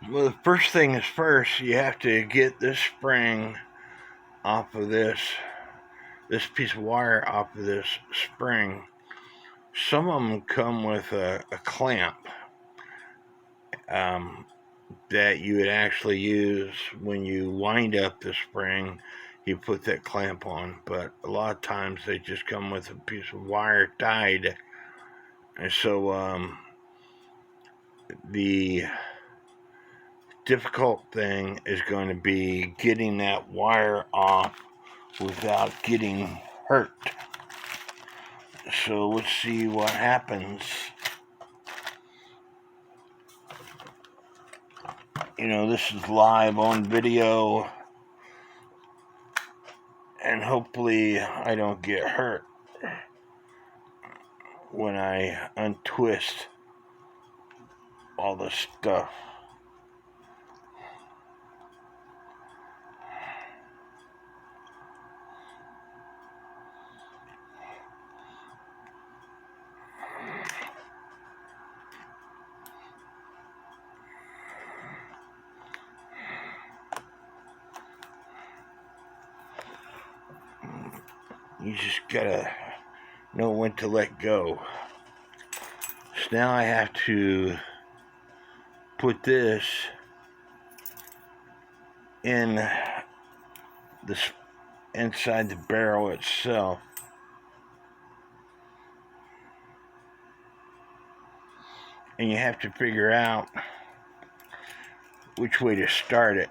Well, the first thing is first, you have to get this spring off of this piece of wire off of this spring. Some of them come with a clamp that you would actually use when you wind up the spring. You put that clamp on, but a lot of times they just come with a piece of wire tied. And so the difficult thing is going to be getting that wire off without getting hurt. So let's see what happens. This is live on video, and hopefully I don't get hurt when I untwist all this stuff. You just gotta know when to let go. So now I have to put this in inside the barrel itself. And you have to figure out which way to start it.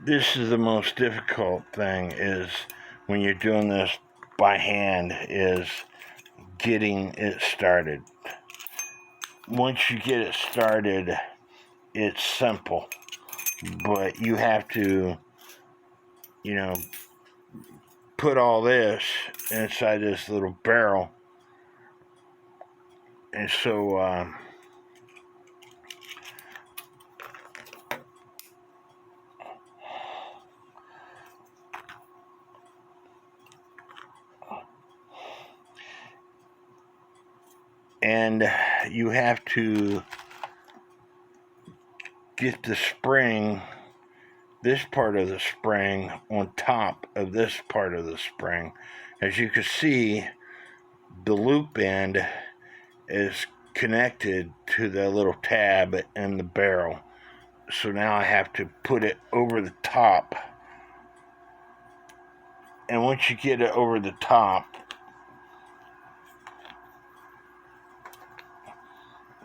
This is the most difficult thing, is when you're doing this by hand, is getting it started. Once you get it started, it's simple, but you have to, put all this inside this little barrel. And so and you have to get the spring, this part of the spring, on top of this part of the spring. As you can see, the loop end is connected to the little tab in the barrel. So now I have to put it over the top. And once you get it over the top,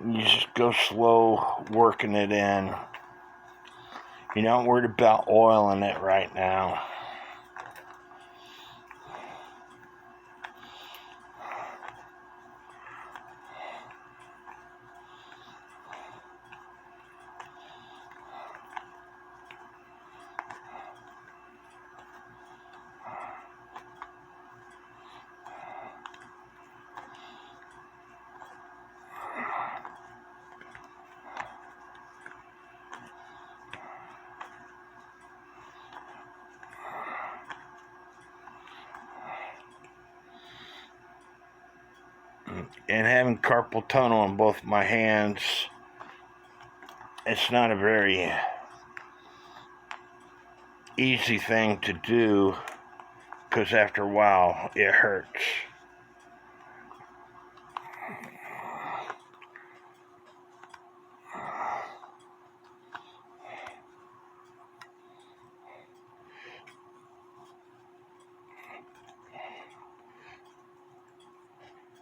you just go slow working it in. You're not worried about oiling it right now. And having carpal tunnel in both my hands, it's not a very easy thing to do, because after a while it hurts.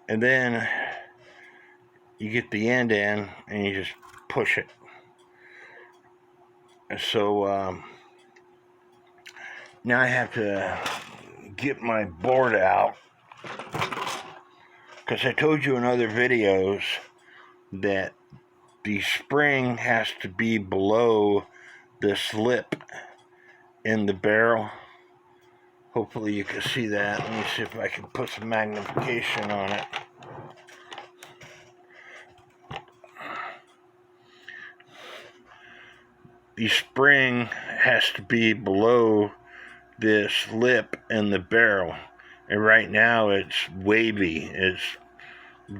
And then you get the end in and you just push it. And so now I have to get my board out, because I told you in other videos that the spring has to be below the slip in the barrel. Hopefully you can see that. Let me see if I can put some magnification on it. The spring has to be below this lip in the barrel. And right now it's wavy. It's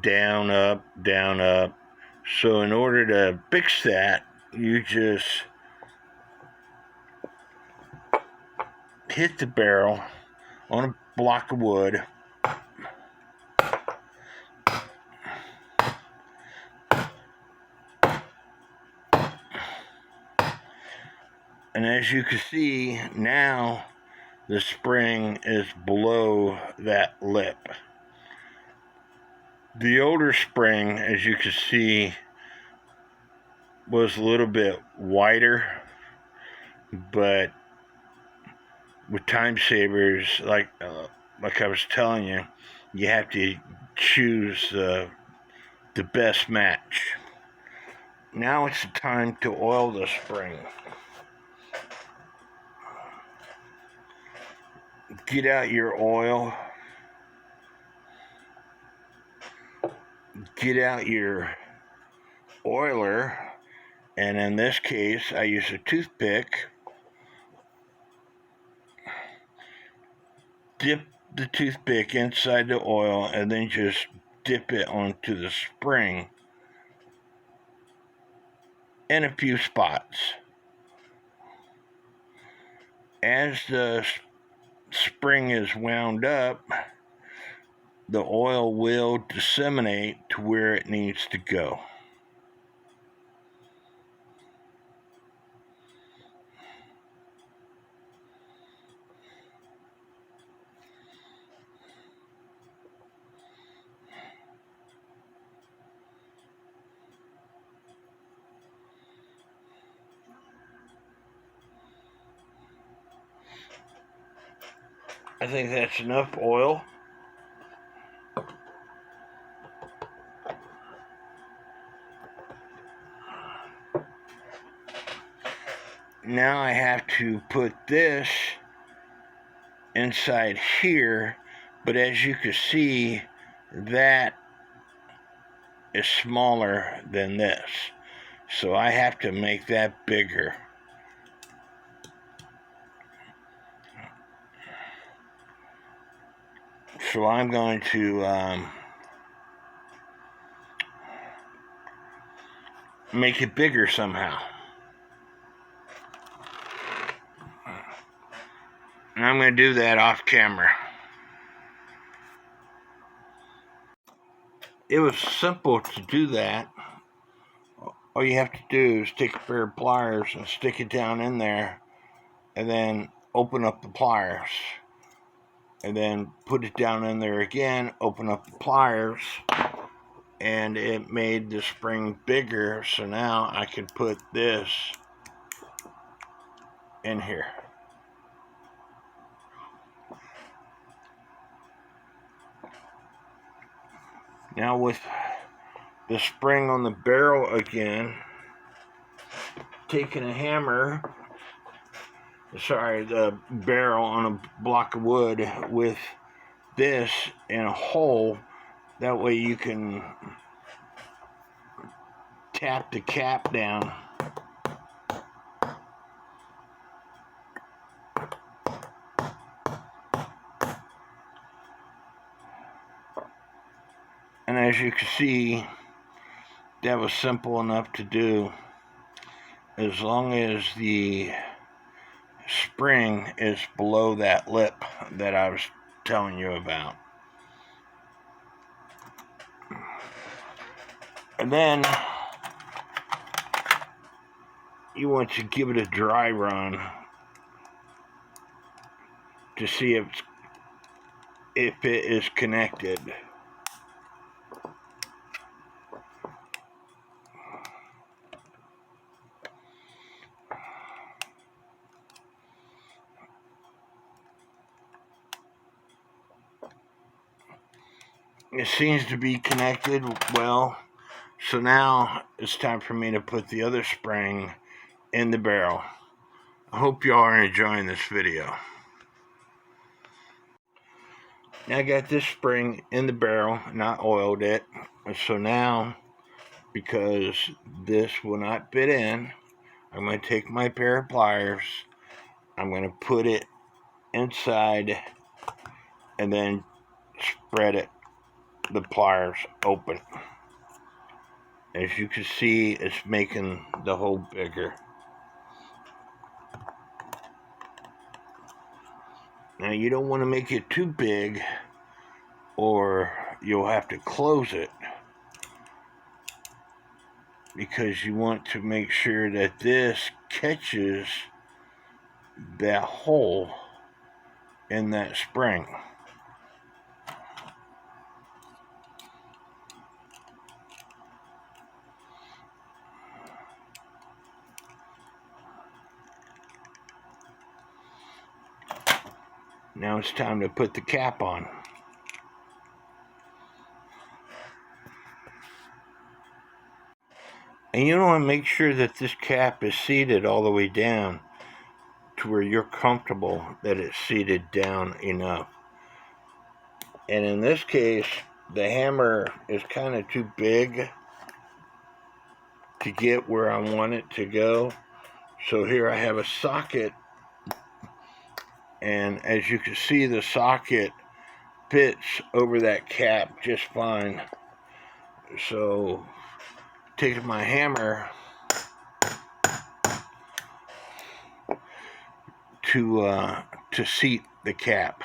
down, up, down, up. So in order to fix that, you just hit the barrel on a block of wood. And as you can see, now the spring is below that lip. The older spring, as you can see, was a little bit wider, but with time savers, like I was telling you, you have to choose the best match. Now it's the time to oil the spring. Get out your oil. Get out your oiler. And in this case, I use a toothpick. Dip the toothpick inside the oil and then just dip it onto the spring in a few spots. As the spring is wound up, the oil will disseminate to where it needs to go. I think that's enough oil. Now I have to put this inside here, but as you can see, that is smaller than this. So I have to make that bigger. So I'm going to make it bigger somehow. And I'm going to do that off camera. It was simple to do that. All you have to do is take a pair of pliers and stick it down in there, and then open up the pliers. And then put it down in there again, open up the pliers, and it made the spring bigger. So now I can put this in here. Now with the spring on the barrel again, taking a hammer, the barrel on a block of wood with this in a hole, that way you can tap the cap down. And as you can see, that was simple enough to do, as long as the spring is below that lip that I was telling you about. And then you want to give it a dry run to see if it is connected. It seems to be connected well, so now it's time for me to put the other spring in the barrel. I hope you all are enjoying this video. Now I got this spring in the barrel, not oiled it. So now, because this will not fit in, I'm going to take my pair of pliers, I'm going to put it inside and then spread it, the pliers open. As you can see, it's making the hole bigger. Now you don't want to make it too big or you'll have to close it, because you want to make sure that this catches that hole in that spring. Now it's time to put the cap on. And you want to make sure that this cap is seated all the way down to where you're comfortable that it's seated down enough. And in this case, the hammer is kind of too big to get where I want it to go. So here I have a socket, and as you can see, the socket fits over that cap just fine. So taking my hammer to seat the cap.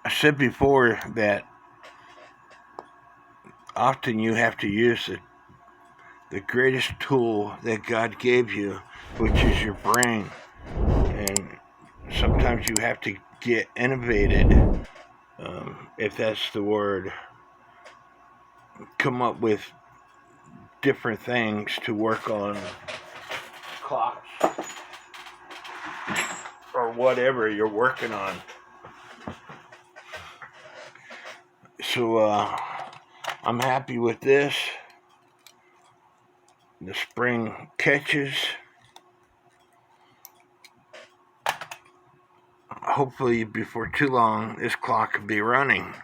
I said before that often you have to use the greatest tool that God gave you, which is your brain. And sometimes you have to get innovated, if that's the word, come up with different things to work on clocks or whatever you're working on. So I'm happy with this. The spring catches. Hopefully before too long this clock will be running.